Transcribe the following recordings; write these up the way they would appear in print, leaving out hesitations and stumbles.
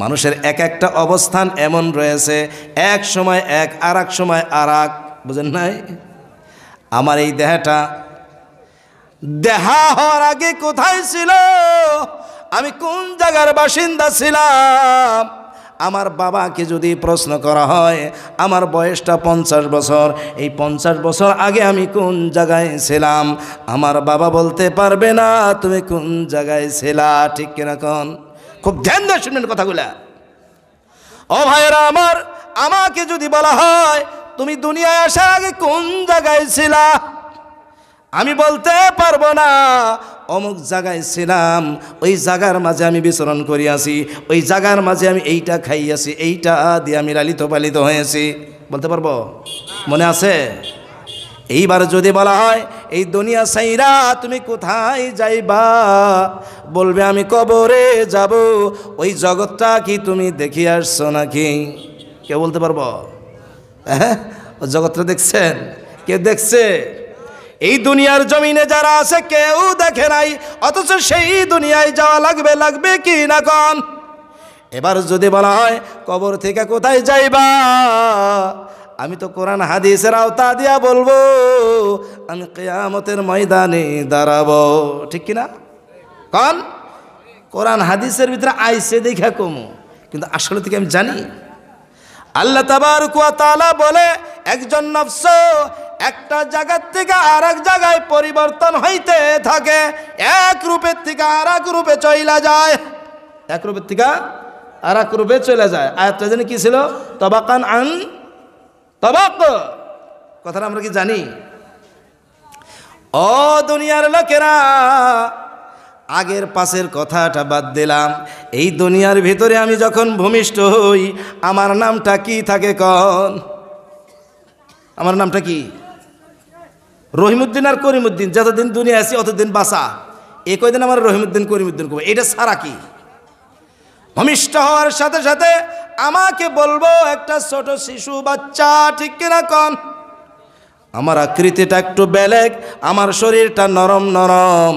মানুষের এক একটা অবস্থান এমন রয়েছে, এক সময় এক আর এক সময় আর এক, বুঝেন নাই? আমার এই দেহটা দেহা হওয়ার আগে কোথায় ছিল, আমি কোন জায়গার বাসিন্দা ছিলাম? আমার বাবাকে যদি প্রশ্ন করা হয়, আমার বয়সটা 50 বছর, এই 50 বছর আগে আমি কোন জায়গায় ছিলাম, আমার বাবা বলতে পারবে না তুমি কোন জায়গায় ছিলা। ঠিক কিনা কোন? খুব ধ্যান দিয়ে শুনবেন কথাগুলা। ও ভাইয়েরা আমার, আমাকে যদি বলা হয় তুমি দুনিয়ায় আসার আগে কোন জায়গায় ছিলা, আমি বলতে পারবো না অমুক জায়গায় ছিলাম, ওই জায়গার মাঝে আমি বিচরণ করিয়াছি, ওই জায়গার মাঝে আমি এইটা খাইয়াছি, এইটা দিয়ে আমি লালিত পালিত হয়েছি। বলতে পারবো? মনে আছে? এইবার যদি বলা হয় এই দুনিয়া সাইরা তুমি কোথায় যাইবা, বলবে আমি কবরে যাব। ওই জগৎটা কি তুমি দেখি আসছো নাকি? কেউ বলতে পারবো? হ্যাঁ, ওই জগৎটা দেখছেন? কে দেখছে? এই দুনিয়ার জমিনে যারা আছে কেউ দেখে নাই, অথচ সেই দুনিয়ায় যাওয়া লাগবে, লাগবে কি না কোন? এবার যদি বলা হয় কবর থেকে কোথায় যাইবা, আমি তো কোরআন হাদিসের আওতা দিয়া বলবো আমি কিয়ামতের ময়দানে দাঁড়াবো। ঠিক কিনা কোন? কোরআন হাদিসের ভিতরে আইসে দেখা কমু, কিন্তু আসলে থেকে আমি জানি আল্লাহ তাবারক ওয়া তাআলা বলে একজন নফস একটা জায়গা থেকে আর এক জায়গায় পরিবর্তন হইতে থাকে, এক রূপের থেকে আর এক রূপে চলে যায়, এক রূপের থেকে আর এক রূপে চলে যায়। আয়াতটা জানি কি ছিল? তবাকান আন তবাক, কথাটা আমরা কি জানি? ও দুনিয়ার লোকেরা, আগের পাশের কথাটা বাদ দিলাম, এই দুনিয়ার ভিতরে আমি যখন ভূমিষ্ঠ হই আমার নামটা কি থাকে কন? আমার নামটা কি? রহিমউদ্দিন আর করিমউদ্দিন। যতদিন দুনিয়া আছি অতদিন বাঁচা, এ কয়দিন আমার রহিমউদ্দিন করিমউদ্দিন করবো, এটা ছাড়া কি? ভূমিষ্ঠ হওয়ার সাথে সাথে আমাকে বলবো একটা ছোট শিশু বাচ্চা। ঠিক কিনা কন? আমার আকৃতিটা একটু বেলেগ, আমার শরীরটা নরম নরম,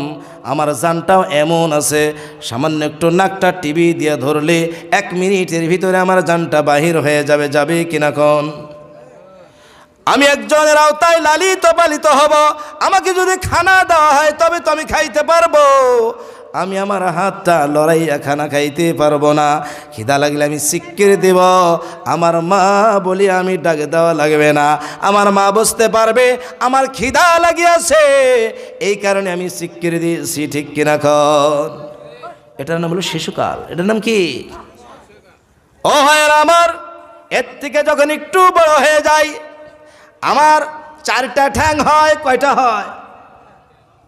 আমার জানটাও এমন আছে, সামান্য একটু নাকটা টিভি দিয়ে ধরলে 1 মিনিটের ভিতরে আমার জানটা বাহির হয়ে যাবে। যাবে কিনা কন? আমি একজনের আওতায় লালিত পালিত হব, আমাকে যদি খানা দেওয়া হয় তবে তো আমি খাইতে পারবো, আমি আমার হাতটা লড়াইয়া খানা খাইতে পারবো না। খিদা লাগলে আমি শিক্ষির দেব, আমার মা বলি আমি ডাক দেওয়া লাগবে না, আমার মা বুঝতে পারবে আমার খিদা লাগিয়াছে, এই কারণে আমি শিক্ষির দিয়েছি। ঠিক কিনা কন? এটার নাম হলো শিশুকাল। এটার নাম কি? ও ভাইয়েরা আমার, এর থেকে যখন একটু বড় হয়ে যায় আমার 4টা ঠ্যাং হয়। কয়টা হয়?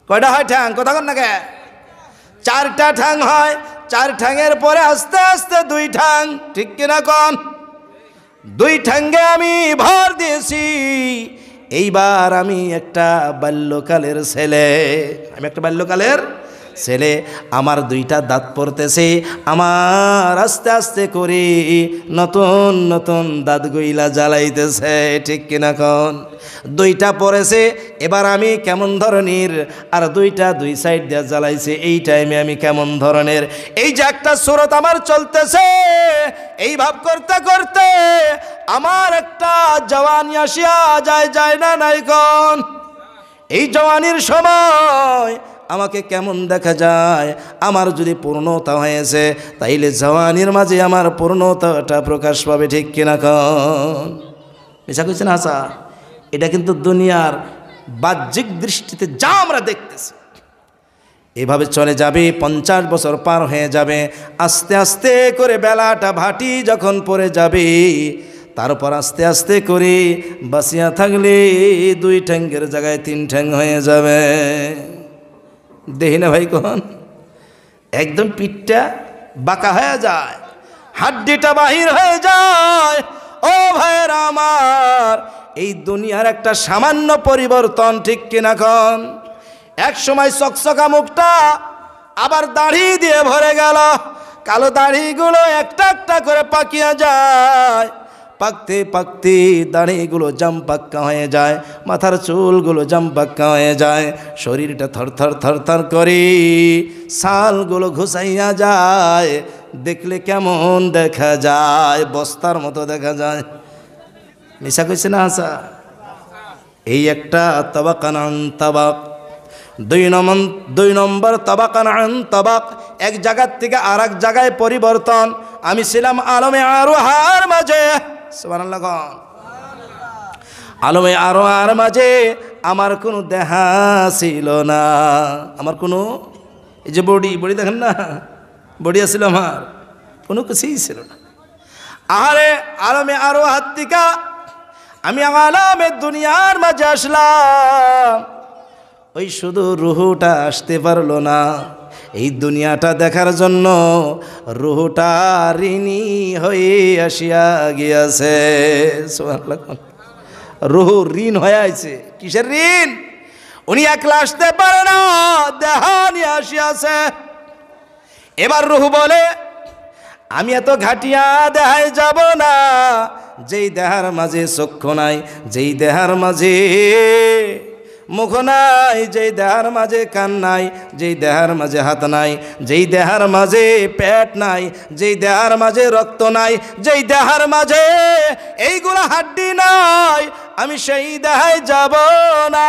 কয়টা হয় ঠ্যাং? কথা কন না কে? 4টা ঠ্যাং হয়। 4 ঠ্যাংয়ের পরে আস্তে আস্তে 2 ঠ্যাং। ঠিক কিনা কন? 2 ঠ্যাঙ্গে আমি ভর দিয়েছি। এইবার আমি একটা বাল্যকালের ছেলে, আমি একটা বাল্যকালের ছেলে, আমার 2টা দাঁত পড়তেছে, আমার আস্তে আস্তে করে নতুন নতুন দাঁত গইলা জ্বালাইতেছে। ঠিক কিনা কন? 2টা পড়েছে, এবার আমি কেমন ধরনের, আর 2টা 2 সাইড দিয়ে জ্বালাইছে, এই টাইমে আমি কেমন ধরনের। এই যে একটা সুরত আমার চলতেছে, এই ভাব করতে করতে আমার একটা জওয়ানি আসিয়া যায়, যায় না নাই কন? এই জওয়ানির সময় আমাকে কেমন দেখা যায়? আমার যদি পূর্ণতা হয়েছে তাইলে জওয়ানির মাঝে আমার পূর্ণতাটা প্রকাশ পাবে। ঠিক কিনা কন? মিছা কইছেন হাসা? এটা কিন্তু দুনিয়ার বাহ্যিক দৃষ্টিতে যা আমরা দেখতেছি, এভাবে চলে যাবে। 50 বছর পার হয়ে যাবে, আস্তে আস্তে করে বেলাটা ভাটি যখন পড়ে যাবে, তারপর আস্তে আস্তে করে বাঁচিয়া থাকলে 2 ঠ্যাঙ্গের জায়গায় 3 ঠ্যাং হয়ে যাবে। দেখি না ভাই কন? একদম পিঠটা বাঁকা হয়ে যায়, হাড্ডিটা বাহির হয়ে যায়। ও ভাইয়েরা আমার, এই দুনিয়ার একটা সামান্য পরিবর্তন। ঠিক কিনা কন? এক সময় চকচকা মুখটা আবার দাড়ি দিয়ে ভরে গেল, কালো দাড়িগুলো একটা একটা করে পাকিয়া যায়, পাকতে পাকতে দাড়িগুলো জামপাক্কা হয়ে যায়, মাথার চুলগুলো জামপাক্কা হয়ে যায়, শরীরটা থরথর থরথর করে, ছালগুলো ঘুষাইয়া যায়, দেখলে কেমন দেখা যায়, বস্তার মতো দেখা যায়। মিশা কইছে না হাসা? এই একটা তাবাকান আন তাবাক। দুই নম্বর তাবাকান আন তাবাক, এক জায়গার থেকে আর এক জায়গায় পরিবর্তন। আমি ছিলাম আলমে আরোহার মাঝে, সুবহানাল্লাহ। আলমে আরোহার মাঝে আমার কোনো দেহা ছিল না, আমার কোনো, এই যে বডি দেখেন না, বডি আছিল আমার, কোনো কিছুই ছিল না। আরে আলমে আরোহার থেকে আমি আলামে দুনিয়ার মাঝে আসলাম, ওই শুধু রুহুটা আসতে পারলো না। এই দুনিয়াটা দেখার জন্য রুহুটা ঋণী হয়ে আসিয়া গিয়াছে, সুবহানাল্লাহ। রুহু ঋণ হয়ে আছে। কিসের ঋণ? উনি একলা আসতে পারে না, দেহা নিয়ে আসিয়াছে। এবার রুহু বলে আমি এত ঘাটিয়া দেহায় যাব না, যেই দেহার মাঝে চক্ষু নাই, যেই দেহার মাঝে মুখ নাই, যেই দেহার মাঝে কান নাই, যেই দেহার মাঝে হাত নাই, যেই দেহার মাঝে পেট নাই, যেই দেহার মাঝে রক্ত নাই, যেই দেহার মাঝে এইগুলা হাড্ডি নাই, আমি সেই দেহায় যাব না।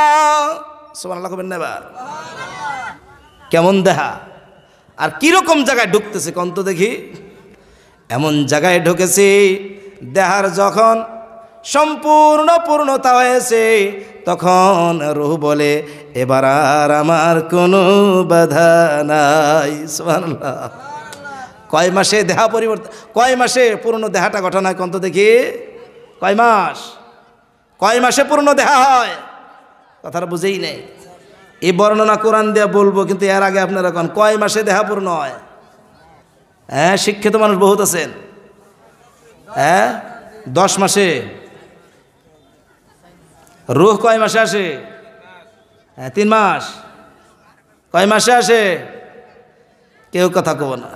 সুবহানাল্লাহ কবেন না এবার? কেমন দেহা আর কিরকম জায়গায় ঢুকতেছে কোন তো দেখি। এমন জায়গায় ঢুকেছি, দেহার যখন সম্পূর্ণ পূর্ণতা হয়েছে, তখন রূহ বলে এবার আর আমার কোনো বাধা নাই। সুবহানাল্লাহ। কয় মাসে দেহা পরিবর্তন, কয় মাসে পূর্ণ দেহাটা গঠন হয় কোন তো দেখি? কয় মাস? কয় মাসে পূর্ণ দেহা হয়? কথাটা বুঝেই নেই। এই বর্ণনা কোরআন দিয়ে বলবো, কিন্তু এর আগে আপনারা কোন কয় মাসে দেহা পূর্ণ হয়? হ্যাঁ, শিক্ষিত মানুষ বহুত আছেন। হ্যাঁ, 10 মাসে। রূহ কয় মাসে আসে? হ্যাঁ, 3 মাস। কয় মাসে আসে? কেউ কথা কব না।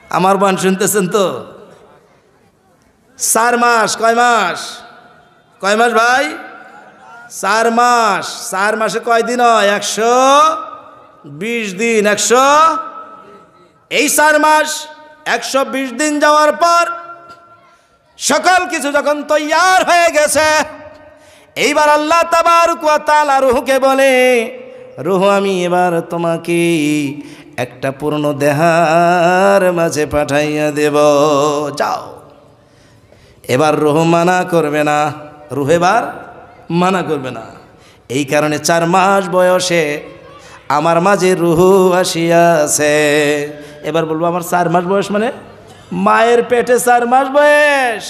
আমার বান শুনতেছেন তো? 4 মাস। কয় মাস? কয় মাস ভাই? 4 মাস। 4 মাসে কয় দিন হয়? 120 দিন। এই 4 মাস 120 দিন যাওয়ার পর সকল কিছু যখন তৈয়ার হয়ে গেছে, এইবার আল্লাহ তাবারক ওয়া তাআলা রূহকে বলে, রূহ আমি এবার তোমাকে একটা পূর্ণ দেহার মাঝে পাঠাইয়া দেব, যাও। এবার রূহ মানা করবে না, রূহ এবার মানা করবে না। এই কারণে 4 মাস বয়সে আমার মাঝে রূহ আসিয়াছে। এবার বলবো আমার 4 মাস বয়স মানে মায়ের পেটে 4 মাস বয়স,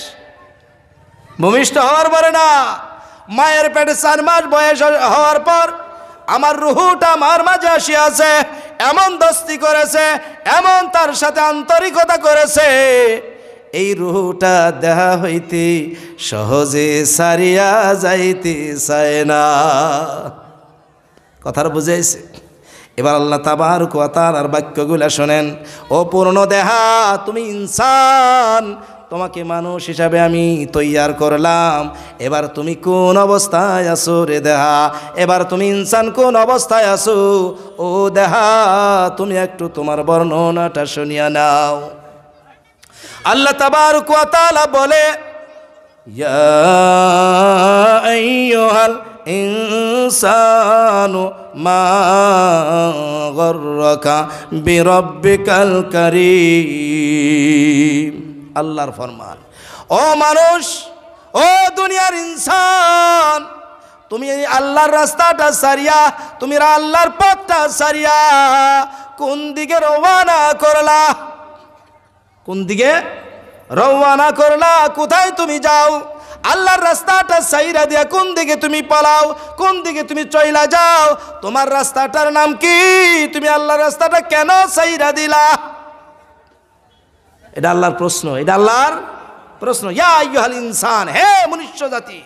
ভূমিষ্ঠ হওয়ার পরে না, মায়ের পেটে 4 মাস বয়স হওয়ার পর আমার রূহটা আমার মাঝে আসিয়াছে। এমন দস্তি করেছে, এমন তার সাথে আন্তরিকতা করেছে, এই রূহটা দেহা হইতে সহজে সারিয়া যাইতে চায় না। কথাটা বুঝাইছে? এবার আল্লাহ তাবারক ওয়া তাআলার বাক্যগুলো শোনেন। ও পূর্ণ দেহা, তুমি ইনসান, তোমাকে মানুষ হিসাবে আমি তৈয়ার করলাম। এবার তুমি কোন অবস্থায় আছো রে দেহা? এবার তুমি ইনসান কোন অবস্থায় আছো? ও দেহা, তুমি একটু তোমার বর্ণনাটা শুনিয়া নাও। আল্লাহ তাবারক ওয়া তাআলা বলে, ইয়া আইয়ুহাল ইনসানু মা গররাকা বিরাব্বিকাল কারীম। আল্লাহর ফরমান, ও মানুষ, ও দুনিয়ার ইনসান, তুমি এই আল্লাহর রাস্তাটা সারিয়া, তুমি আল্লাহর পথটা সারিয়া কোন দিকে রওনা করলা? কোন দিকে রওনা করলা? কোথায় তুমি যাও? আল্লাহর রাস্তাটা সাইরা দিয়া কোন দিকে তুমি পালাও? কোন দিকে তুমি চইলা যাও? তোমার রাস্তাটার নাম কি? তুমি আল্লাহর রাস্তাটা কেন সাইরা দিলা? এটা আল্লাহর প্রশ্ন, এটা আল্লাহর প্রশ্ন। ইয়া আইয়ুহাল ইনসান, হে মনুষ্য জাতি,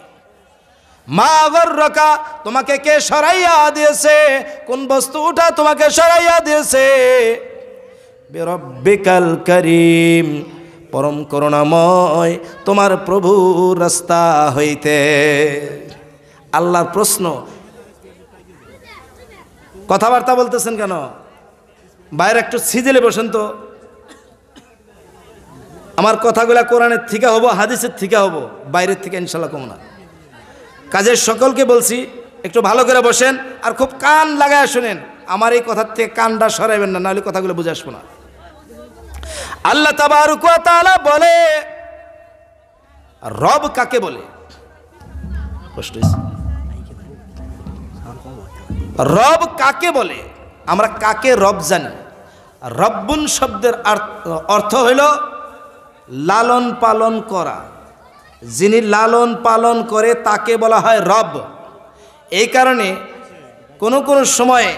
মা গররাকা, তোমাকে কে সরাইয়া দিয়েছে? কোন বস্তুটা তোমাকে সরাইয়া দিয়েছে? বিরাব্বিকাল কারীম, পরম করুণাময় তোমার প্রভুর রাস্তা হইতে। আল্লাহর প্রশ্ন। কথাবার্তা বলতেছেন কেন? বাইরে একটু সিজেলে বসেন তো, আমার কথাগুলা কোরআনের থেকে হবো, হাদিসের থেকে হবো, বাইরের থেকে ইনশাল্লাহ কম না। কাজের সকলকে বলছি একটু ভালো করে বসেন আর খুব কান লাগায় শুনেন। আমার এই কথার থেকে কানটা সরাইবেন না, নাহলে কথাগুলো বুঝে আসবো না। আল্লাহ তাবারক ওয়া তাআলা বলে রব কাকে বলে? রব কাকে বলে? আমরা কাকে রব জানি? রব্বুন শব্দের অর্থ হইল লালন পালন করা। যিনি লালন পালন করে তাকে বলা হয় রব। এই কারণে কোনো কোনো সময়ে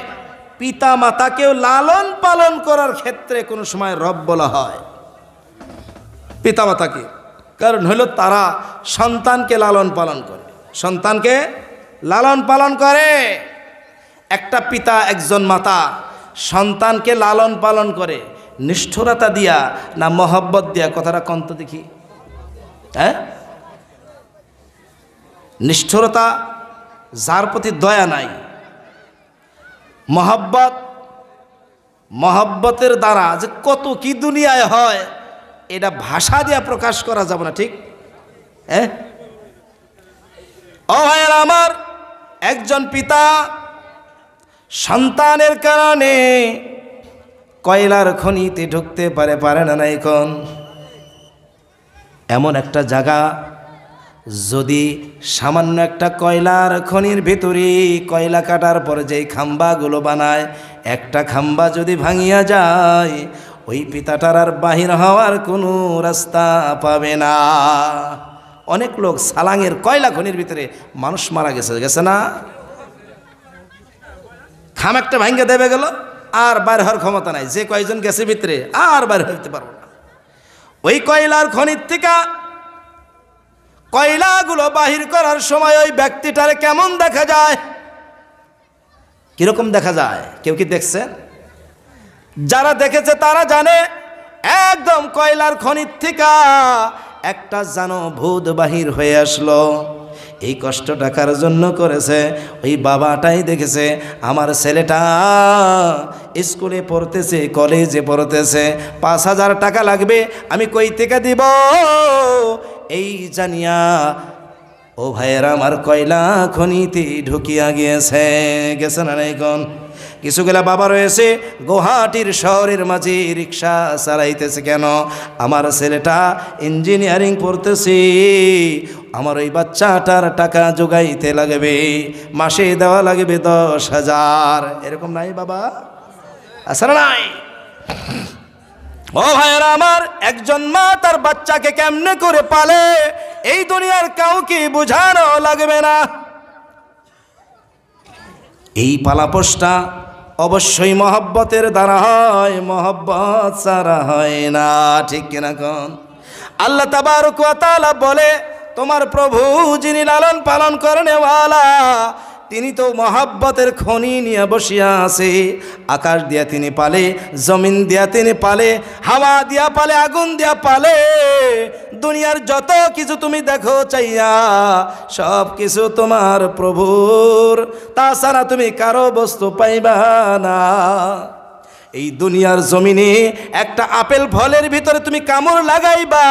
পিতা মাতাকেও লালন পালন করার ক্ষেত্রে কোনো সময় রব বলা হয় পিতা মাতাকে। কারণ হলো তারা সন্তানকে লালন পালন করে, সন্তানকে লালন পালন করে। একটা পিতা, একজন মাতা সন্তানকে লালন পালন করে নিষ্ঠুরতা দিয়া না মহব্বত দিয়া? কথাটা কন্ত দেখি। হ্যাঁ, নিষ্ঠুরতা, যার প্রতি দয়া নাই। মহব্বতের দ্বারা যে কত কি দুনিয়ায় হয় এটা ভাষা দিয়া প্রকাশ করা যাবে না, ঠিক? হ্যাঁ, ও ভাইয়ের আমার, একজন পিতা সন্তানের কারণে কয়লার খনিতে ঢুকতে পারে না এখন। এমন একটা জায়গা, যদি সামান্য একটা কয়লার খনির ভিতরে কয়লা কাটার পরে যেই খাম্বাগুলো বানায়, একটা খাম্বা যদি ভাঙিয়া যায় ওই পিতাটার আর বাহির হওয়ার কোনো রাস্তা পাবে না। অনেক লোক সালাঙের কয়লা খনির ভিতরে মানুষ মারা গেছে না? খাম একটা ভাঙ্গে দেবে গেল আর বাইর হওয়ার ক্ষমতা নাই। যে কয়জন গেছে ভিতরে আর বাইর হইতে পারবো না। ওই কয়লার খনির থেকে কয়লাগুলো বাহির করার সময় ওই ব্যক্তিটারে কেমন দেখা যায়? কিরকম দেখা যায়? কেউ কি দেখছেন? যারা দেখেছে তারা জানে একদম কয়লার খনির থেকে একটা যেন ভূত বাহির হয়ে আসলো। এই কষ্ট টাকার জন্য করেছে ওই বাবাটাই দেখেছে আমার ছেলেটা স্কুলে পড়তেছে, কলেজে পড়তেছে, 5,000 টাকা লাগবে, আমি কই থেকে দিব? এই জানিয়া ও ভাইয়েরা আমার কয়লা খনিতে ঢুকিয়া গেছে না এখন। কিছুগুলা বাবা রয়েছে গুয়াহাটির শহরের মাঝে রিক্সা চালাইতেছে। কেন? আমার ছেলেটা ইঞ্জিনিয়ারিং পড়তেছে, আমার ওই বাচ্চাটার টাকা জোগাইতে লাগবে, মাসে দেওয়া লাগবে 10,000। এরকম নাই বাবা? আসলে নাই? ও ভাইয়েরা আমার, একজন মা তার বাচ্চাকে কেমনে করে পালে এই দুনিয়ার কাউকে বোঝানো লাগবে না। এই পালাপোষটা অবশ্যই মহব্বতের দ্বারা হয়, মহব্বত ছাড়া হয় না, ঠিক কিনা কোন? আল্লাহ তাবারক ওয়া তাআলা বলে তোমার প্রভু যিনি লালন পালন করেনওয়ালা, তিনি তো মহব্বতের খনি নিয়ে বসিয়া আছে। আকাশ দিয়া তিনি পালে, জমিন দিয়া তিনি পালে, হাওয়া দিয়া পালে, আগুন দিয়া পালে। দুনিয়ার যত কিছু তুমি দেখো চাইয়া সব কিছু তোমার প্রভুর, তাছাড়া তুমি কারো বস্তু পাইবা না। এই দুনিয়ার জমিনে একটা আপেল ফলের ভিতরে তুমি কামড় লাগাইবা,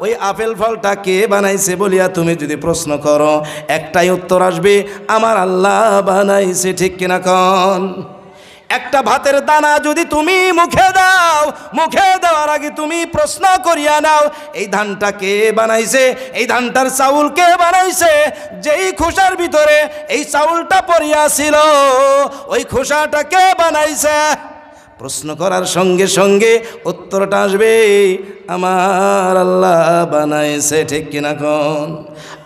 ওই আপেল ফলটা কে বানাইছে বলিয়া তুমি যদি প্রশ্ন করো, একটাই উত্তর আসবে, আমার আল্লাহ বানাইছে, ঠিক কিনা কোন? একটা ভাতের দানা যদি তুমি মুখে দাও, মুখে দেওয়ার আগে তুমি প্রশ্ন করিয়া নাও, এই ধানটা কে বানাইছে? এই ধানটার চাউল কে বানাইছে? যেই খোসার ভিতরে এই চাউলটা পড়িয়াছিল ওই খোসাটা কে বানাইছে? প্রশ্ন করার সঙ্গে সঙ্গে উত্তরটা আসবে, আমার আল্লাহ বানাইছে, ঠিক কিনা কোন?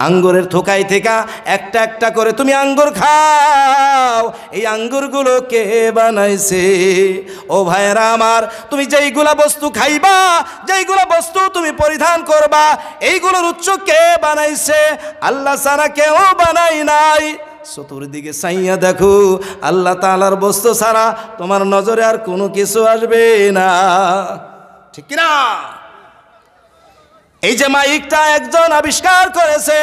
আঙ্গুরের থোকাই থেকে একটা একটা করে তুমি আঙ্গুর খাও, এই আঙ্গুরগুলো কে বানাইছে? ও ভাইয়েরা আমার, তুমি যেইগুলা বস্তু খাইবা, যেইগুলা বস্তু তুমি পরিধান করবা, এইগুলোর উৎস কে বানাইছে? আল্লাহ ছাড়া কেউ বানাই নাই। চতুর্দিকে চাইয়া দেখো, আল্লাহ তাআলার বস্তু ছাড়া তোমার নজরে আর কোনো কিছু আসবে না, ঠিক কিনা? এই যে মাইকটা একজন আবিষ্কার করেছে,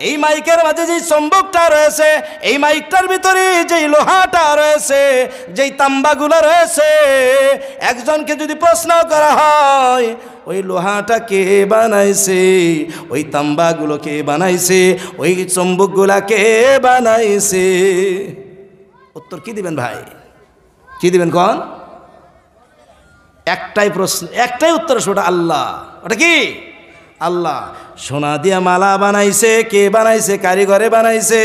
এই মাইকের মাঝে যেই চম্বকটা রয়েছে, এই মাইকটার ভিতরে যেই লোহাটা রয়েছে, যেই তাম্বাগুলো রয়েছে, একজনকে যদি প্রশ্ন করা হয় ওই লোহাটা কে বানাইছে, ওই তাম্বাগুলো কে বানাইছে, ওই চম্বকগুলা কে বানাইছে, উত্তর কি দিবেন ভাই? কি দিবেন কোন? একটাই প্রশ্ন, একটাই উত্তর, ওটা আল্লাহ। ওটা কি? আল্লাহ। সোনা দিয়া মালা বানাইছে, কে বানাইছে? কারিগরে বানাইছে।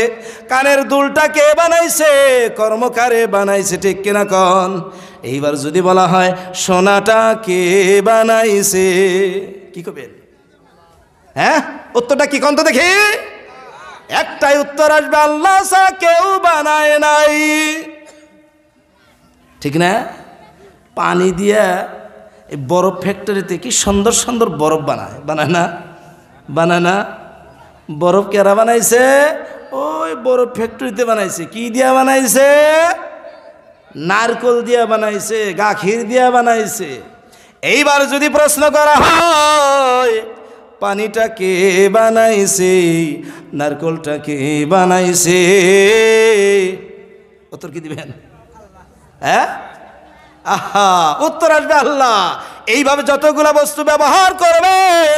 কানের দুলটা কে বানাইছে? কর্মকারে বানাইছে, ঠিক কিনা কন? এইবার যদি বলা হয় সোনাটা কে বানাইছে, কি করবেন? হ্যাঁ, উত্তরটা কি কন তো দেখি? একটাই উত্তর আসবে, আল্লাহ ছাড়া কেউ বানায় নাই, ঠিক না? পানি দিয়া এই বরফ ফ্যাক্টরিতে কি সুন্দর সুন্দর বরফ বানায়, বানায় না? বানায় না? বরফ কেরা বানাইছে? ওই বরফ ফ্যাক্টরিতে বানাইছে। কি দিয়া বানাইছে? নারকল দিয়া বানাইছে, গাখীর দিয়া বানাইছে। এইবার যদি প্রশ্ন করা হয় পানিটা কে বানাইছে, নারকলটা কে বানাইছে, উত্তর কি দিবেন? হ্যাঁ, আহা, উত্তর আসবে আল্লাহ। এইভাবে যতগুলা বস্তু ব্যবহার করবেন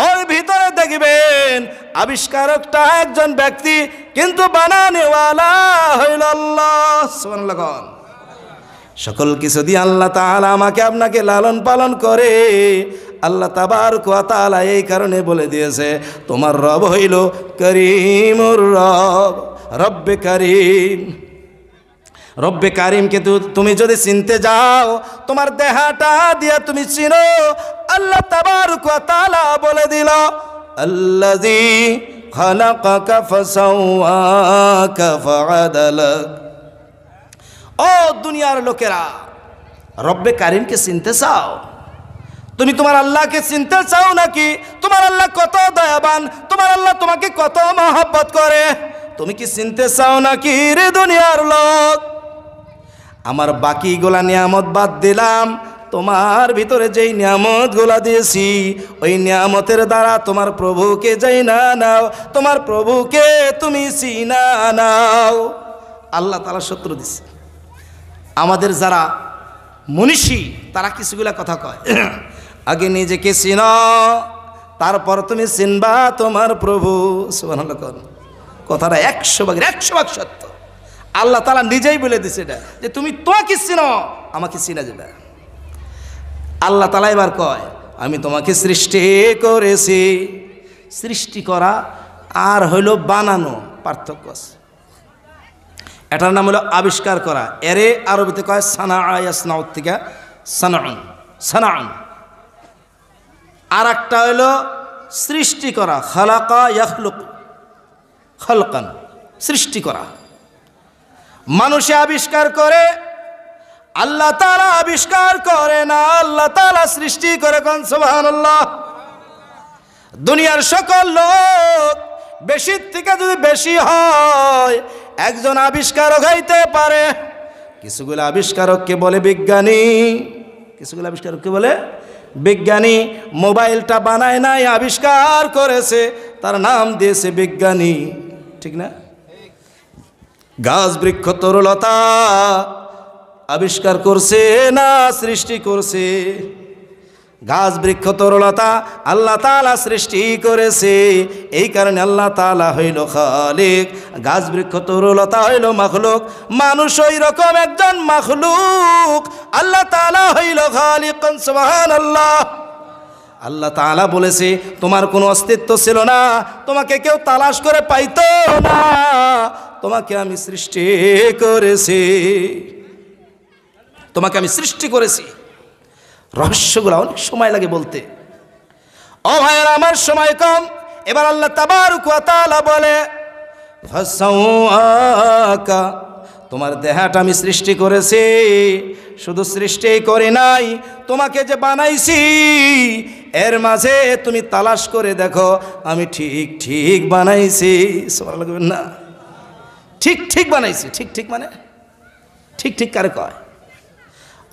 ওর ভিতরে দেখবেন আবিষ্কারকটা একজন ব্যক্তি, কিন্তু বানানেওয়ালা হইল আল্লাহ। সুবহানাল্লাহ। সকল কিছু দিয়ে আল্লাহ তাআলা আমাকে আপনাকে লালন পালন করে। আল্লাহ তাবারক ওয়া তাআলা এই কারণে বলে দিয়েছে তোমার রব হইল করিমুর রব, রব্বে করিম। রব্বে কারিমকে তুমি যদি চিনতে যাও, তোমার দেহাটা দিয়া তুমি চিনো। আল্লাহ তাবারক ওয়া তাআলা বলে দিল আল্লাযী খালাকাকা ফাসাওয়াকা ফাআদালাক। ও দুনিয়ার লোকেরা, রব্বে কারিমকে চিনতে চাও? তুমি তোমার আল্লাহকে চিনতে চাও নাকি? তোমার আল্লাহ কত দয়াবান, তোমার আল্লাহ তোমাকে কত মহব্বত করে, তুমি কি চিনতে চাও নাকি রে দুনিয়ার লোক? আমার বাকিগুলা নিয়ামত বাদ দিলাম, তোমার ভিতরে যেই নিয়ামতগুলা দিয়েছি ওই নিয়ামতের দ্বারা তোমার প্রভুকে যাই না নাও, তোমার প্রভুকে তুমি চিনা নাও। আল্লাহ তাআলা সূত্র দিচ্ছে। আমাদের যারা মনীষী তারা কিছুগুলা কথা কয়, আগে নিজেকে চিনো, তারপর তুমি চিনবা তোমার প্রভু। সুবহানাল্লাহ। কথাটা 100% সত্য। আল্লাহ তাআলা নিজেই বলে দিছে এটা, যে তুমি তোমাকে চিনো, আমাকে চিনা যাবে। আল্লাহ তাআলা এবার কয় আমি তোমাকে সৃষ্টি করেছি। সৃষ্টি করা আর হইল বানানো, পার্থক্য আছে। এটার নাম হলো আবিষ্কার করা। এরে আরবিতে কয় সানাআ ইয়াসনাউ থেকে সানাউন, সানাউন। আর একটা হইল সৃষ্টি করা, খালাকা ইয়াখলুক, খালকান, সৃষ্টি করা। মানুষে আবিষ্কার করে, আল্লাহ তাআলা আবিষ্কার করে না, আল্লাহ তাআলা সৃষ্টি করে। কোন সুবহানাল্লাহ। দুনিয়ার সকল লোক বেশির থেকে যদি বেশি হয় একজন আবিষ্কারক হইতে পারে। কিছুগুলো আবিষ্কারককে বলে বিজ্ঞানী, কিছুগুলো আবিষ্কারককে বলে বিজ্ঞানী। মোবাইলটা বানায় নাই, আবিষ্কার করেছে, তার নাম দিয়েছে বিজ্ঞানী, ঠিক না? গাছ বৃক্ষ তরুলতা আবিষ্কার করছে না সৃষ্টি করছে? গাছ বৃক্ষ তরুলতা আল্লাহ তাআলা সৃষ্টি করেছে। এই কারণে আল্লাহ তাআলা হইল খালিক, গাছ বৃক্ষ তরুলতা হইল মাখলুক। মানুষ ওই রকম একজন মাখলুক, আল্লাহ তাআলা হইল খালিক। সুবহানাল্লাহ। আল্লাহ তাআলা বলেছে তোমার কোনো অস্তিত্ব ছিল না, তোমাকে কেউ তালাশ করে পাইতো না, তোমাকে আমি সৃষ্টি করেছি, তোমাকে আমি সৃষ্টি করেছি। রহস্যগুলো অনেক সময় লাগে বলতে। ও ভাইয়েরা, আমার সময় কম। এবার আল্লাহ তাবারক ওয়া তাআলা বলে ফাসাওয়াকা, তোমার দেহটা আমি সৃষ্টি করেছি। শুধু সৃষ্টি করি নাই, তোমাকে যে বানাইছি এর মাঝে তুমি তালাশ করে দেখো আমি ঠিক ঠিক বানাইছি। সুবহানাল্লাহ বলবেন না? ঠিক ঠিক বানাইছি। ঠিক ঠিক মানে ঠিক ঠিক কারে কয়?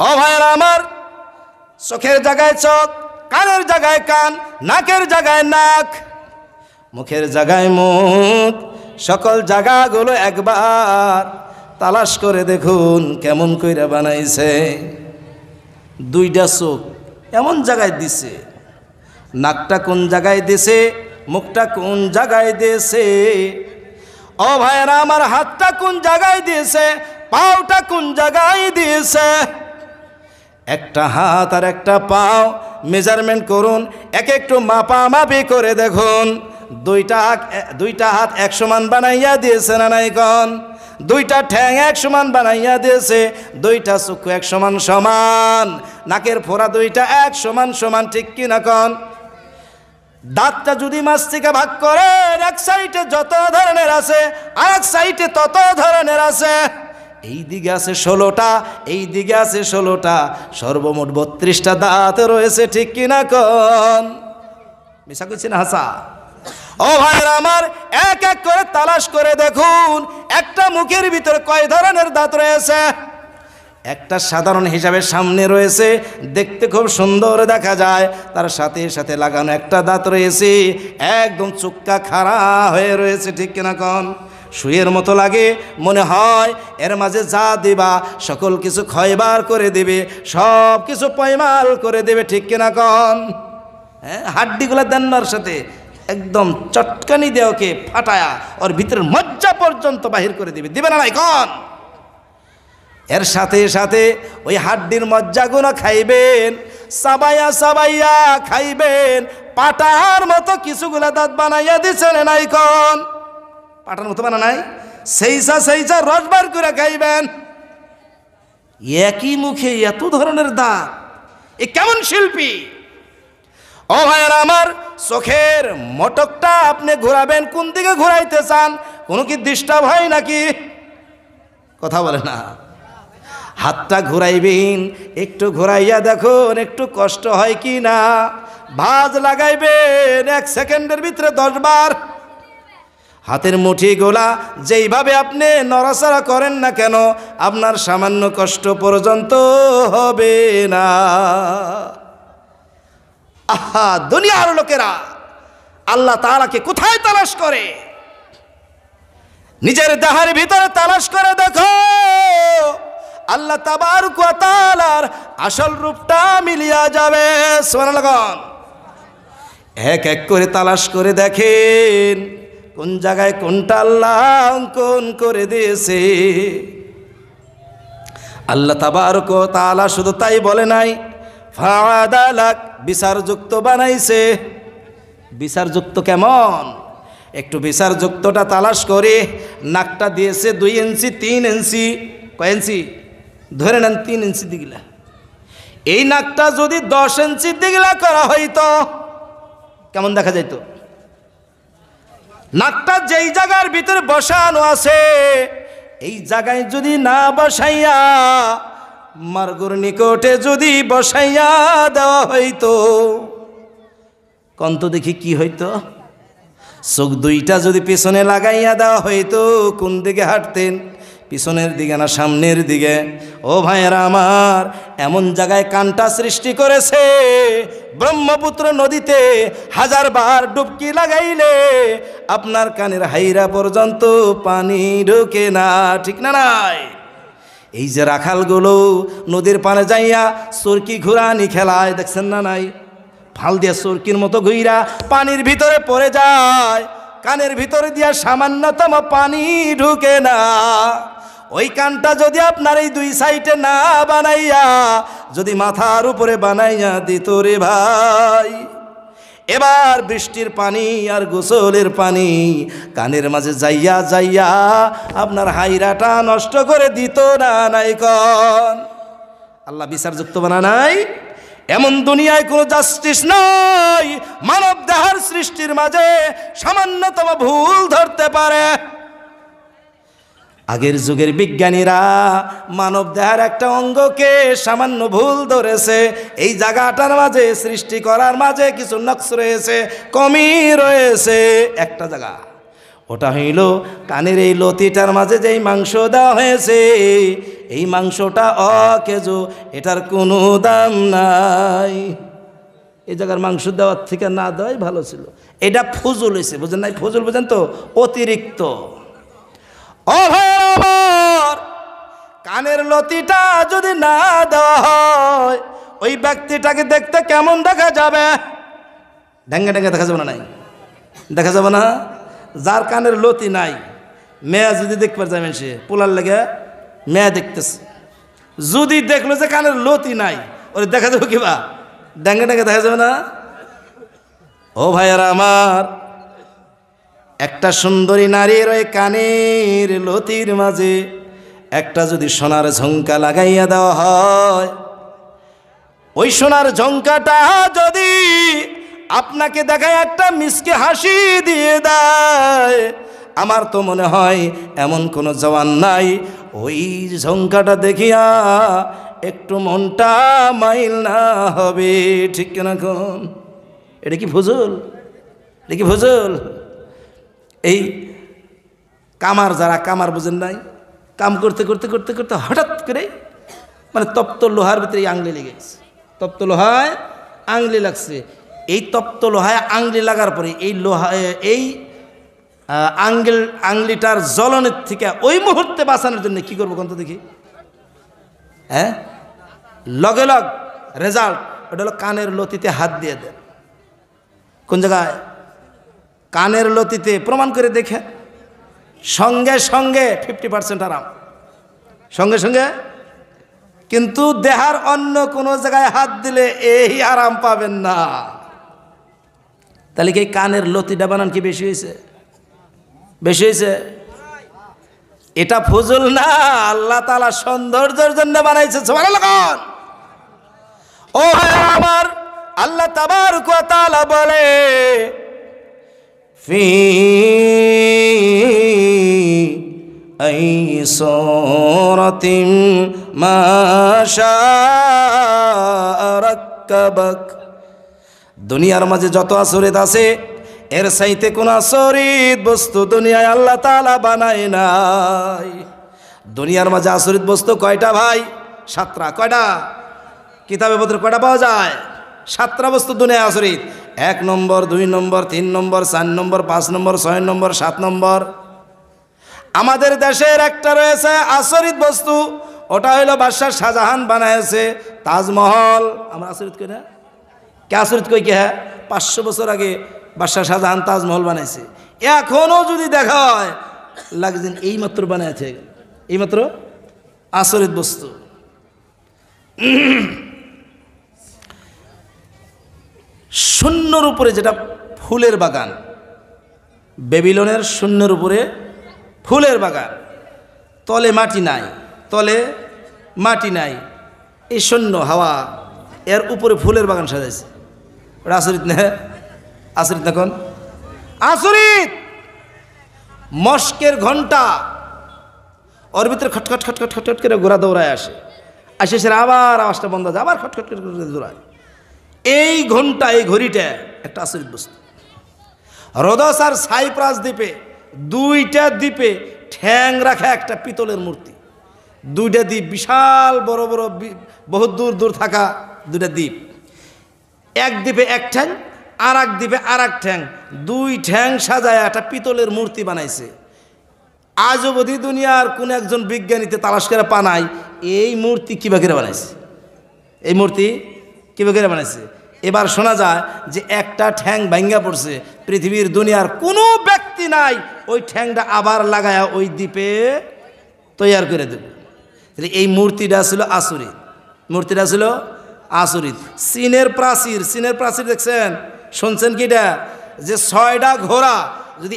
ও ভাইয়েরা আমার, চোখের জায়গায় চোখ, কানের জায়গায় কান, নাকের জায়গায় নাক, মুখের জায়গায় মুখ, সকল জায়গাগুলো একবার তালাশ করে দেখুন কেমন কইরা বানাইছে। দুইটা চোখ এমন জায়গায় দিছে, নাকটা কোন জায়গায় দিছে, মুখটা কোন জায়গায় দিয়েছে। ও ভাইরা আমার, হাতটা কোন জায়গায় দিয়েছে, পাওটা কোন জায়গায় দিয়েছে। একটা হাত আর একটা পাও মেজারমেন্ট করুন, এক একটু মাপামাপি করে দেখুন। দুইটা হাত এক সমান বানাইয়া দিয়েছে না নাই কন? দুইটা ঠ্যাং এক সমান বানাইয়া দিয়েছে, দুইটা চক্ষু এক সমান সমান, নাকের ফোড়া দুইটা এক সমান সমান, ঠিক কি না কন? দাঁতটা যদি মাঝখানে ভাগ করেন, এক সাইডে যত ধরনের আছে আর এক সাইডে তত ধরনের আছে। এই দিকে আছে 16টা, এই দিকে আছে 16টা, সর্বমোট 32টা দাঁত রয়েছে, ঠিক কিনা কন? মিশা কইছি না হাসা? ও ভাইরা আমার, এক এক করে তালাশ করে দেখুন একটা মুখের ভিতরে কয় ধরনের দাঁত রয়েছে। একটা সাধারণ হিসাবে সামনে রয়েছে, দেখতে খুব সুন্দর দেখা যায়, তার সাথে সাথে লাগানো একটা দাঁত রয়েছে একদম চুক্কা খাড়া হয়ে রয়েছে, ঠিক কিনা কন? সুইয়ের মতো লাগে, মনে হয় এর মাঝে যা দিবা সকল কিছু ক্ষয়বার করে দেবে, সব কিছু পয়মাল করে দেবে, ঠিক কিনা কন? হ্যাঁ, হাড্ডিগুলা দেন্নার সাথে একদম চটকানি দিয়ে ওকে ফাটায়া ওর ভিতরের মজ্জা পর্যন্ত বাহির করে দিবে, দিবে না নাই কন? এর সাথে সাথে ওই হাড্ডির মজ্জাগুলো খাইবেন, সাবাইয়া সাবাইয়া খাইবেন। পাটার মতো কিছুগুলা দাঁত বানাইয়া দিছে না নাই কন? পাটার মতো বানা নাই, সেইসা সেইসা রস বার করে খাইবেন। একই মুখে এত ধরনের দাঁত, এ কেমন শিল্পী! ও ভাইয়েরা আমার, চোখের মটকটা আপনি ঘোরাবেন, কোন দিকে ঘোরাইতে চান? কোনো কি ডিস্টার্ব হয় নাকি? কথা বলে না। হাতটা ঘুরাইবেন, একটু ঘুরাইয়া দেখুন একটু কষ্ট হয় কি না। ভাঁজ লাগাইবেন 1 সেকেন্ডের ভিতরে 10 বার। হাতের মুঠি গোলা যেইভাবে আপনি নড়াচড়া করেন না কেন, আপনার সামান্য কষ্ট পর্যন্ত হবে না। আহা, দুনিয়ার লোকেরা আল্লাহ তাআলাকে কোথায় তালাশ করে? নিজের দেহের ভিতরে তালাশ করে দেখো, আল্লাহ তাবারক ওয়া তাআলার আসল রূপটা মিলিয়া যাবে। সুবহানাল্লাহ। এক এক করে তালাশ করে দেখেন কোন জায়গায় কোনটা আল্লাহ অঙ্কন করে দিয়েছে। আল্লাহ তাবারক ওয়া তাআলা শুধু তাই বলে নাই, ফাআদালাক, বিচারযুক্ত বানাইছে। বিচারযুক্ত কেমন? একটু বিচারযুক্তটা তালাশ করে। নাকটা দিয়েছে 2 ইঞ্চি 3 ইঞ্চি, কয় ইঞ্চি? ধরে নেন 3 ইঞ্চি দিগলা। এই নাকটা যদি 10 ইঞ্চি দিগলা করা হইতো কেমন দেখা যাইত? নাকটা যেই জায়গার ভিতরে বসানো আছে এই জায়গায় যদি না বসাইয়া মার্গর নিকটে যদি বসাইয়া দেওয়া হইতো, কন্ত দেখি কি হইতো? চোখ দুইটা যদি পিছনে লাগাইয়া দেওয়া হইতো, কোন দিকে হাঁটতেন? পিছনের দিকে না সামনের দিকে? ও ভাইয়েরা আমার, এমন জায়গায় কানটা সৃষ্টি করেছে, ব্রহ্মপুত্র নদীতে 1000 বার ডুবকি লাগাইলে আপনার কানের হাইরা পর্যন্ত পানি ঢোকে না, ঠিক না নাই? এই যে রাখালগুলো নদীর পানে যাইয়া চরকি ঘুরানি খেলায়, দেখছেন না নাই? ফাল দিয়া চরকির মতো ঘুইরা পানির ভিতরে পড়ে যায়, কানের ভিতরে দিয়া সামান্যতম পানি ঢুকে না। ওই কানটা যদি আপনার এই 2 সাইডে না বানাইয়া যদি মাথার উপরে বানাইয়া দিত রে ভাই, এবার বৃষ্টির পানি আর গোসলের পানি কানের মাঝে যাইয়া যাইয়া আপনার হাইরাটা নষ্ট করে দিত না নাই কন? আল্লাহ বিচারযুক্ত বানা নাই? এমন দুনিয়ায় কোনো জাস্টিস নাই। মানব দেহের সৃষ্টির মাঝে সামান্যতম ভুল ধরতে পারে। আগের যুগের বিজ্ঞানীরা মানব দেহের একটা অঙ্গকে সামান্য ভুল ধরেছে, এই জায়গাটার মাঝে সৃষ্টি করার মাঝে কিছু নকশ রয়েছে, কমি রয়েছে একটা জায়গা। ওটা হইল কানের এই লতিটার মাঝে যেই মাংস দেওয়া হয়েছে, এই মাংসটা অকেজো, এটার কোনো দাম নাই। এই জায়গার মাংস দেওয়ার থেকে না দেওয়াই ভালো ছিল। এটা ফজল হয়েছে, বুঝেন নাই? ফজল বুঝেন তো, অতিরিক্ত। ও ভাই আমার, কানের লতিটা যদি না দেওয়া হয় ওই ব্যক্তিটাকে দেখতে কেমন দেখা যাবে? ঢেঙ্গে ঢেঙ্গে দেখা যাবে না? নাই দেখা যাবে না? যার কানের লতি নাই, মেয়া যদি দেখতে যাবেন, সে পোলার লেগে মেয়া দেখতেছে, যদি দেখলো যে কানের লতি নাই, ওর দেখা যাবে কিবা? ডেঙ্গে ডেঙ্গে দেখা যাবে না? ও ভাইয়ারা আমার, একটা সুন্দরী নারীর ওই কানের লতির মাঝে একটা যদি সোনার ঝুমকা লাগাইয়া দেওয়া হয়, ওই সোনার ঝুমকাটা যদি আপনাকে দেখায় একটা মিসকে হাসি দিয়ে দেয়, আমার তো মনে হয় এমন কোনো জওয়ান নাই ওই ঝুমকাটা দেখিয়া একটু মনটা মাইল না হবে। ঠিক কিনা কোন? এটা কি ফজল? এটা কি ফজল? এই কামার, যারা কামার বুঝেন নাই, কাম করতে করতে করতে করতে হঠাৎ করে মানে তপ্ত লোহার ভিতরে এই আংলি লেগে গেছে, তপ্ত লোহায় আংলি লাগছে। এই তপ্ত লোহায় আংলি লাগার পরে এই লোহা, এই আংলিটার জ্বলনের থেকে ওই মুহূর্তে বাঁচানোর জন্য কি করবো কোন তো দেখি? হ্যাঁ, লগে লগ রেজাল্ট, ওটা হলো কানের লতিতে হাত দিয়ে দেন। কোন জায়গায়? কানের লতিতে। প্রমাণ করে দেখে, সঙ্গে সঙ্গে 50% আরাম, সঙ্গে সঙ্গে। কিন্তু দেহার অন্য কোনো জায়গায় হাত দিলে এই আরাম পাবেন না। তাহলে কি কানের লতিটা বানান কি বেশি হয়েছে? বেশি হয়েছে? এটা ফজল না, আল্লাহ তাআলা সৌন্দর্যের জন্য বানাইছে। সুবহানাল্লাহ। ও ভাই আমার, আল্লাহ তাবারক ওয়া তাআলা বলে, ফি আই সূরাতিন মা শাআ রাক্কাবাক। দুনিয়ার মাঝে যত আসরিত আছে, এর চাইতে কোন আসরিত বস্তু দুনিয়ায় আল্লাহ তাআলা বানায় নাই। দুনিয়ার মাঝে আসরিত বস্তু কয়টা ভাই? 7টা। কয়টা? কিতাবে পত্রে কয়টা পাওয়া যায়? 7টা বস্তু দুনিয়ায় আসরিত। 1 নম্বর, 2 নম্বর, 3 নম্বর, 4 নম্বর, 5 নম্বর, 6 নম্বর, 7 নম্বর। আমাদের দেশের একটা রয়েছে আসরিত বস্তু, ওটা হইল বাদশাহ শাহজাহান বানাইছে তাজমহল। আমরা আসরিত কই না? কে আসরিত কই? কে? হ্যাঁ, 500 বছর আগে বাদশাহ শাহজাহান তাজমহল বানাইছে। এখনো যদি দেখা হয় লাগে যে এইমাত্র বানাইছে, এইমাত্র। আসরিত বস্তু। শূন্যর উপরে যেটা ফুলের বাগান, বেবিলনের শূন্যের উপরে ফুলের বাগান, তলে মাটি নাই, তলে মাটি নাই, এই শূন্য হাওয়া, এর উপরে ফুলের বাগান সাজাইছে। ওটা আসরিত না? আসরিত না কোন? আসরিত। মস্কের ঘন্টা, ওর ভিতরে খটখট খটখট খটখট করে ঘোরা দৌড়ায় আসে, সে আবার আওয়াজটা বন্ধ যায়, আবার খটখট করে দৌড়ায়। এই ঘন্টা, এই ঘড়িটা একটা আসরিত বস্তু। রোদস আর সাইপ্রাস দ্বীপে, 2টা দ্বীপে ঠ্যাং রাখা একটা পিতলের মূর্তি। 2টা দ্বীপ, বিশাল বড় বড়, বহুত দূর দূর থাকা 2টা দ্বীপ। এক দ্বীপে এক ঠ্যাং, আর এক দ্বীপে আর এক ঠ্যাং, 2 ঠ্যাং সাজায় একটা পিতলের মূর্তি বানাইছে। আজ অবধি দুনিয়ার কোন একজন বিজ্ঞানীতে তালাশ করে পানাই এই মূর্তি কিভাবে করে বানাইছে, এই মূর্তি কিভাবে করে বানাইছে। এবার শোনা যায় যে একটা ঠ্যাং ভাঙ্গা পড়ছে, পৃথিবীর দুনিয়ার কোনো ব্যক্তি নাই ওই ঠ্যাংটা আবার লাগায়া ওই দ্বীপে তৈয়ার করে দেবে। এই মূর্তিটা ছিল আসরিত, মূর্তিটা ছিল আসরিত। চীনের প্রাচীর, চীনের প্রাচীর দেখছেন, শুনছেন কিটা? যে 6টা ঘোড়া যদি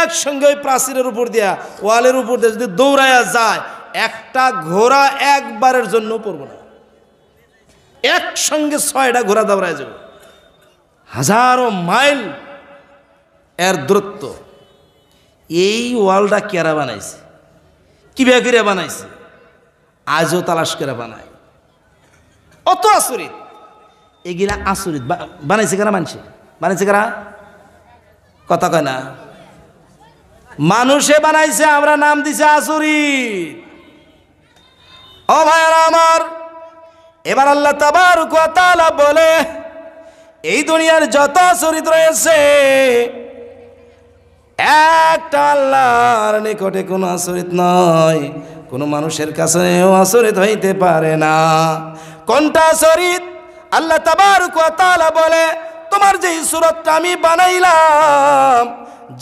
একসঙ্গে ওই প্রাচীরের উপর দিয়া, ওয়ালের উপর দিয়ে যদি দৌড়াইয়া যায়, একটা ঘোড়া একবারের জন্য পড়ব না, একসঙ্গে 6টা ঘোড়া দৌড়ায় যাবে। হাজারো মাইল এর দূরত্ব। এই ওয়ালটা কেরা বানাইছে, কিভাবে করে বানাইছে, আজও তালাশ করে বানায়। অত আসরিত, এগুলা আসরিত বানাইছে কারা? মানুষে বানাইছে কারা? কথা কয় না, মানুষে বানাইছে, আমরা নাম দিছে আসরিত। ও ভাইরা আমার, এবার আল্লাহ তাবারক ওয়া তাআলা বলে, এই দুনিয়ার যত চরিত্র রয়েছে একটা আল্লাহর নিকটে কোনো আচরিত নয়, কোনো মানুষের কাছেও আচরিত হইতে পারে না। কোনটা আচরিত? আল্লাহ তাবারক ওয়া তাআলা বলে, তোমার যেই সুরতটা আমি বানাইলাম,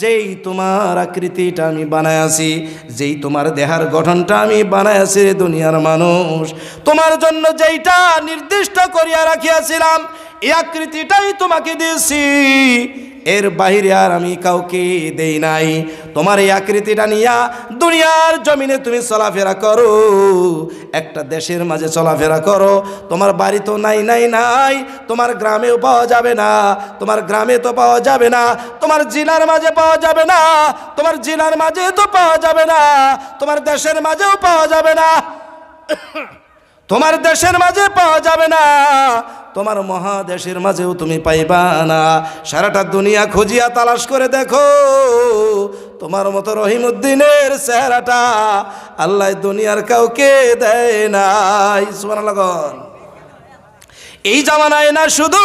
যেই তোমার আকৃতিটা আমি বানাইছি, যেই তোমার দেহার গঠনটা আমি বানাইছি রে দুনিয়ার মানুষ, তোমার জন্য যেইটা নির্দিষ্ট করিয়া রাখিয়াছিলাম এই আকৃতিটাই তোমাকে দিয়েছি, এর বাহিরে আর আমি কাউকে দেই নাই। তোমার এই আকৃতিটা নিয়া দুনিয়ার জমিনে তুমি চলাফেরা করো, একটা দেশের মাঝে চলাফেরা করো, তোমার বাড়ি তো নাই নাই নাই, তোমার গ্রামেও পাওয়া যাবে না, তোমার গ্রামে তো পাওয়া যাবে না, তোমার জেলার মাঝে পাওয়া যাবে না, তোমার জেলার মাঝে তো পাওয়া যাবে না, তোমার দেশের মাঝেও পাওয়া যাবে না, তোমার দেশের মাঝে পাওয়া যাবে না, তোমার মহাদেশের মাঝেও তুমি পাইবা না। সারাটা দুনিয়া খুঁজিয়া তালাশ করে দেখো, তোমার মতো রহিমউদ্দিনের চেহারাটা আল্লাহ দুনিয়ার কাউকে দেয় নাই। সুবহানাল্লাহ। এই জামানায় না শুধু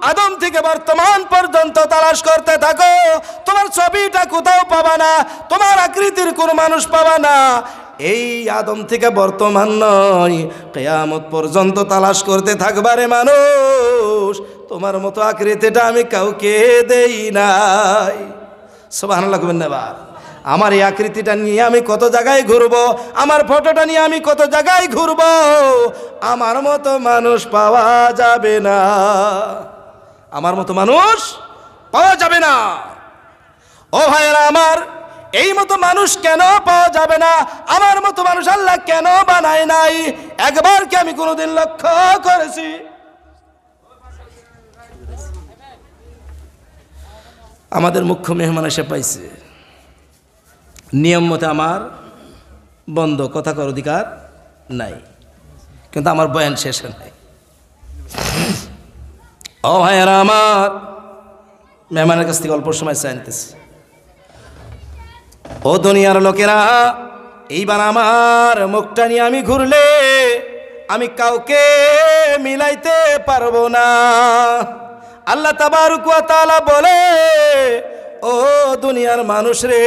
আদম থেকে বর্তমান পর্যন্ত তালাশ করতে থাকো, তোমার ছবিটা কোথাও পাবা না, তোমার আকৃতির কোনো মানুষ পাবা না। এই আদম থেকে বর্তমান নয়, কিয়ামত পর্যন্ত তালাশ করতে থাকবারে মানুষ, তোমার মতো আকৃতিটা আমি কাউকে দেই নাই। সুবহানাল্লাহ কইবেন না বা? আমার এই আকৃতিটা নিয়ে আমি কত জায়গায় ঘুরবো, আমার ফটোটা নিয়ে আমি কত জায়গায় ঘুরবো, আমার মতো মানুষ পাওয়া যাবে না, আমার মতো মানুষ পাওয়া যাবে না। ও ভাইয়েরা আমার, এই মতো মানুষ কেন পাওয়া যাবে না? আমার মতো মানুষ আল্লাহ কেন বানায় নাই? একবার কি আমি কোনোদিন লক্ষ্য করেছি? আমাদের মুখ্য মেহমান এসে পাইছে, নিয়ম মতে আমার বন্ধ, কথা কর অধিকার নাই, কিন্তু আমার বয়ান শেষ নাই। ও ভাইয়েরা আমার, মেহমানের কাছ থেকে অল্প সময় চাইতেছি। ও দুনিয়ার লোকেরা, এইবার আমার মুখটা নিয়ে আমি ঘুরলে আমি কাউকে মিলাইতে পারবো না। আল্লাহ তাবারক ওয়া তাআলা বলে, ও দুনিয়ার মানুষ রে,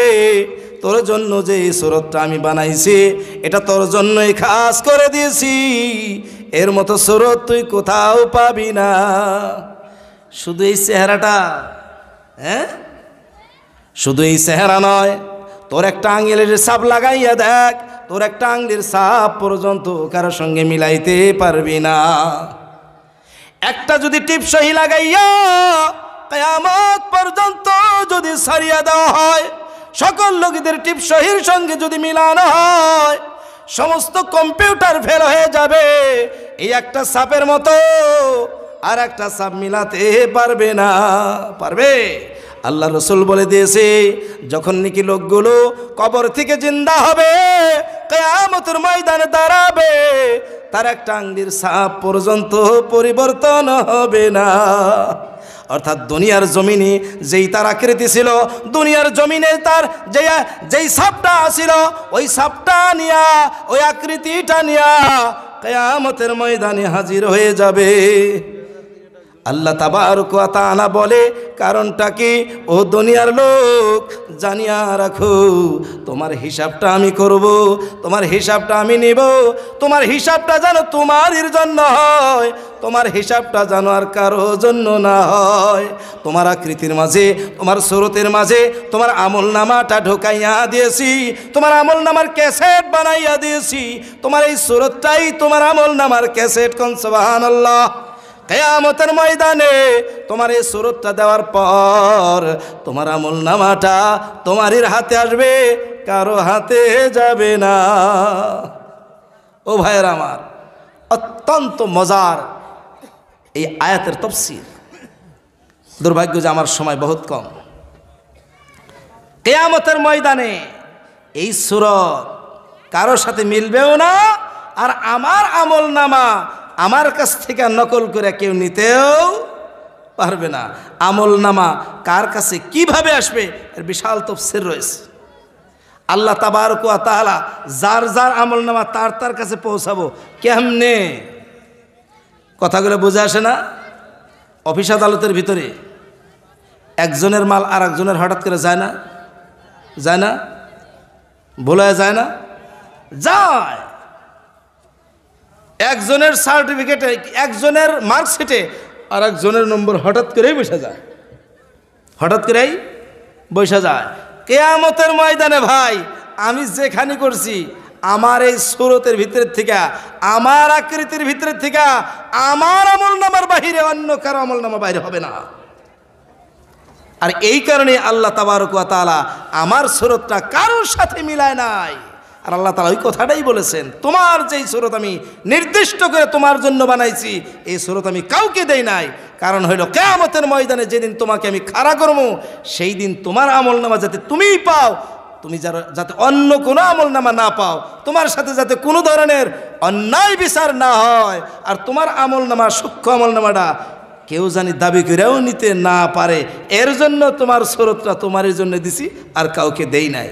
তোর জন্য যে এই সুরতটা আমি বানাইছি এটা তোর জন্যই খাস করে দিয়েছি, এর মতো সুরত তুই কোথাও পাবি না। শুধু এই চেহারাটা, হ্যাঁ, শুধু এই চেহারা নয়, তোর একটা আঙ্গুলের ছাপ লাগাইয়া দেখ, তোর একটা আঙ্গুলের ছাপ পর্যন্ত কারোর সঙ্গে মিলাইতে পারবি না। একটা যদি টিপ সহি লাগাইয়া কিয়ামত পর্যন্ত যদি ছাড়িয়া দেওয়া হয়, সকল লোকদের টিপ সহির সঙ্গে যদি মিলানো হয়, সমস্ত কম্পিউটার ফেল হয়ে যাবে। এই একটা ছাপের মতো আর একটা ছাপ মিলাতে পারবে না। পারবে? আল্লাহ রসুল বলে দিয়েছে, যখন নাকি লোকগুলো কবর থেকে জিন্দা হবে, কিয়ামতের ময়দানে দাঁড়াবে, তার একটা আঙ্গুলের ছাপ পর্যন্ত পরিবর্তন হবে না। অর্থাৎ দুনিয়ার জমিনে যেই তার আকৃতি ছিল, দুনিয়ার জমিনে তার যেই ছাপটা ছিল, ওই ছাপটা নিয়া, ওই আকৃতিটা নিয়া কিয়ামতের ময়দানে হাজির হয়ে যাবে। আল্লাহ তাবারক ওয়া তাআলা বলে, কারণটা কি? ও দুনিয়ার লোক, জানিয়া রাখো, তোমার হিসাবটা আমি করব, তোমার হিসাবটা আমি নিব। তোমার হিসাবটা যেন তোমারই জন্য হয়, তোমার হিসাবটা যেন আর কারো জন্য না হয়। তোমার আকৃতির মাঝে, তোমার সুরতের মাঝে তোমার আমল নামাটা ঢোকাইয়া দিয়েছি, তোমার আমল নামার ক্যাসেট বানাইয়া দিয়েছি। তোমার এই সুরতটাই তোমার আমল নামার ক্যাসেট। কোন সুবহানাল্লাহ। কিয়ামতের ময়দানে তোমার এই সুরতটা দেওয়ার পর তোমার আমল নামাটা তোমারই হাতে আসবে, কারো হাতে যাবে না। ও ভাইয়েরা আমার, অত্যন্ত মজার এই আয়াতের তাফসীর। দুর্ভাগ্য যে আমার সময় বহুত কম। কিয়ামতের ময়দানে এই সূরত কারো সাথে মিলবেও না, আর আমার আমল নামা আমার কাছ থেকে নকল করে কেউ নিতেও পারবে না। আমল নামা কার কাছে কিভাবে আসবে এর বিশাল তাফসীর রয়েছে। আল্লাহ তাবারক ওয়া তাআলা যার যার আমল নামা তার তার কাছে পৌঁছাবো কেমনে? কথাগুলো বুঝে আসে না? অফিস আদালতের ভিতরে একজনের মাল আর একজনের হঠাৎ করে যায় না, যায় না, ভোলা যায় না, যায়। একজনের সার্টিফিকেটে, একজনের মার্কশিটে আর একজনের নম্বর হঠাৎ করেই বসে যায়, হঠাৎ করেই বসে যায়। কিয়ামতের ময়দানে ভাই আমি যেখানে করছি আমার এই সুরতের ভিতরের থেকে, আমার আকৃতির ভিতরের থেকে, আমার আমলনামার বাহিরে অন্য কারো আমলনামা বাইরে হবে না। আর এই কারণে আল্লাহ তাবারক ওয়া তাআলা আমার সুরতটা কারোর সাথে মিলায় নাই। আর আল্লাহ তাআলা ওই কথাটাই বলেছেন, তোমার যেই সুরত আমি নির্দিষ্ট করে তোমার জন্য বানাইছি এই সুরত আমি কাউকে দেই নাই। কারণ হইল কিয়ামতের ময়দানে যেদিন তোমাকে আমি খাড়া করব সেই দিন তোমার আমলনামা যাতে তুমিই পাও, তুমি যাতে অন্য কোনো আমলনামা না পাও, তোমার সাথে যাতে কোনো ধরনের অন্যায় বিচার না হয়, আর তোমার আমলনামা সূক্ষ্ম আমলনামাটা কেউ জানি দাবি করেও নিতে না পারে, এর জন্য তোমার সুরতটা তোমার জন্য দিছি আর কাউকে দেই নাই।